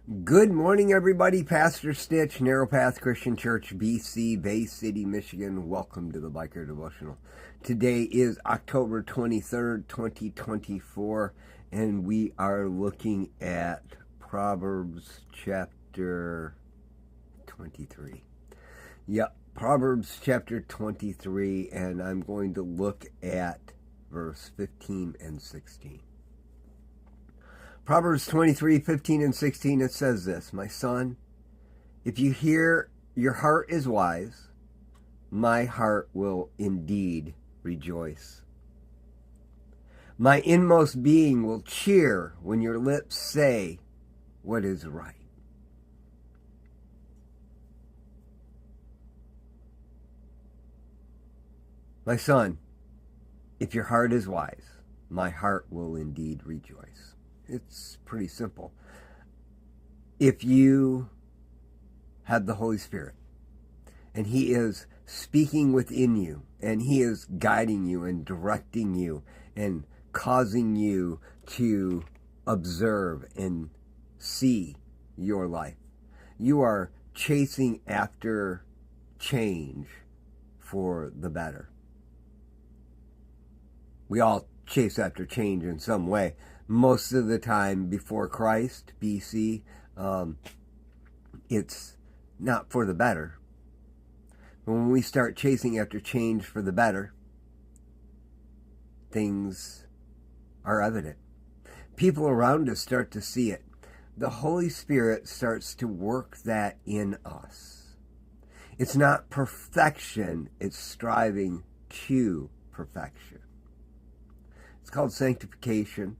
Good morning, everybody. Pastor Stitch, Narrow Path Christian Church, BC, Bay City, Michigan. Welcome to the Biker Devotional. Today is October 23rd, 2024, and we are looking at Proverbs chapter 23. Yep, Proverbs chapter 23, and I'm going to look at verse 15 and 16. Proverbs 23, 15 and 16, it says this, "My son, if you hear your heart is wise, my heart will indeed rejoice. My inmost being will cheer when your lips say what is right." My son, if your heart is wise, my heart will indeed rejoice. It's pretty simple. If you have the Holy Spirit and He is speaking within you and He is guiding you and directing you and causing you to observe and see your life, you are chasing after change for the better. We all chase after change in some way. Most of the time before Christ, BC, it's not for the better. But when we start chasing after change for the better, things are evident. People around us start to see it. The Holy Spirit starts to work that in us. It's not perfection, it's striving to perfection. It's called sanctification.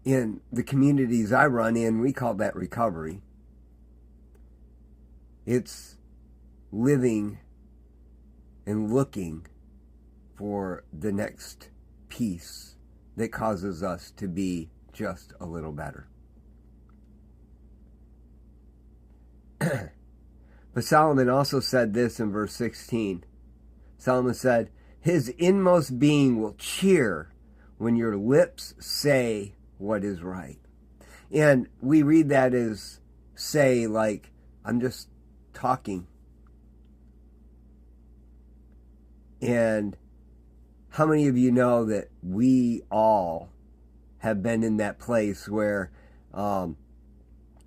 In the communities I run in, we call that recovery. It's living and looking for the next piece that causes us to be just a little better. But Solomon also said this in verse 16. Solomon said, "His inmost being will cheer when your lips say what is right." And we read that as say, like, I'm just talking. And how many of you know that we all have been in that place where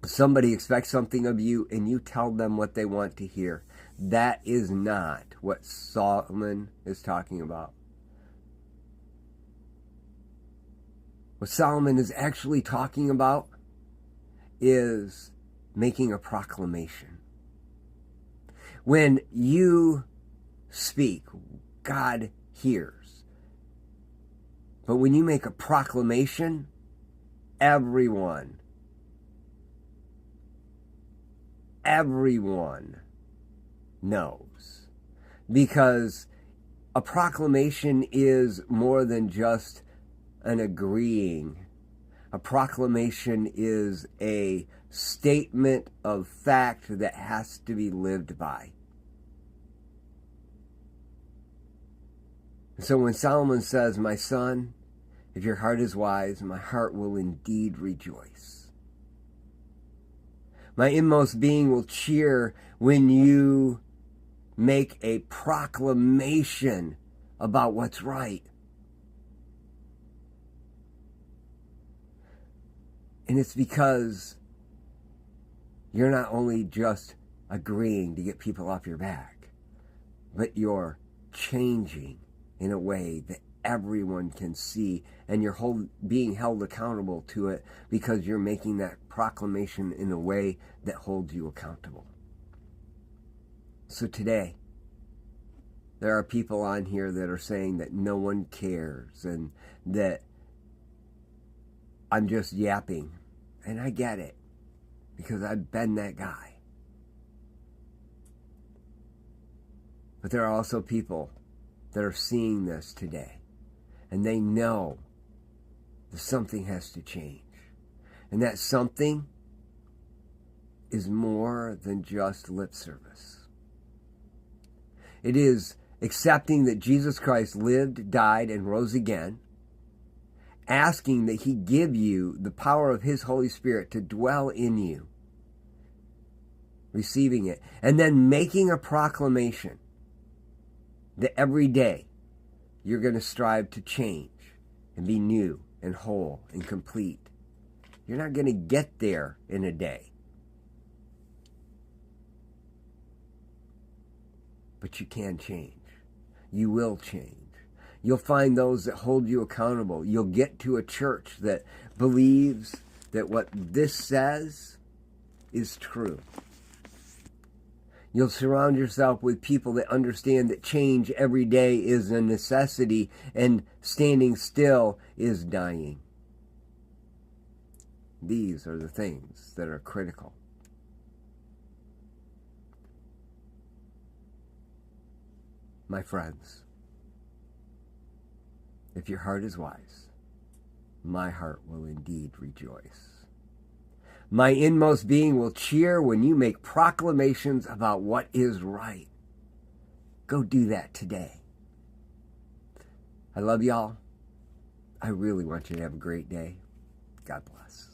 somebody expects something of you and you tell them what they want to hear? That is not what Solomon is talking about. What Solomon is actually talking about is making a proclamation. When you speak, God hears. But when you make a proclamation, everyone knows. Because a proclamation is more than just an agreeing. A proclamation is a statement of fact that has to be lived by. So when Solomon says, "My son, if your heart is wise, my heart will indeed rejoice. My inmost being will cheer when you make a proclamation about what's right." And it's because you're not only just agreeing to get people off your back, but you're changing in a way that everyone can see, and you're being held accountable to it because you're making that proclamation in a way that holds you accountable. So today, there are people on here that are saying that no one cares and that I'm just yapping. And I get it, because I've been that guy. But there are also people that are seeing this today, and they know that something has to change. And that something is more than just lip service. It is accepting that Jesus Christ lived, died, and rose again, asking that He give you the power of His Holy Spirit to dwell in you receiving it, and then making a proclamation that every day you're going to strive to change and be new and whole and complete. You're not going to get there in a day. But you can change. You will change. You'll find those that hold you accountable. You'll get to a church that believes that what this says is true. You'll surround yourself with people that understand that change every day is a necessity and standing still is dying. These are the things that are critical. My friends, if your heart is wise, my heart will indeed rejoice. My inmost being will cheer when you make proclamations about what is right. Go do that today. I love y'all. I really want you to have a great day. God bless.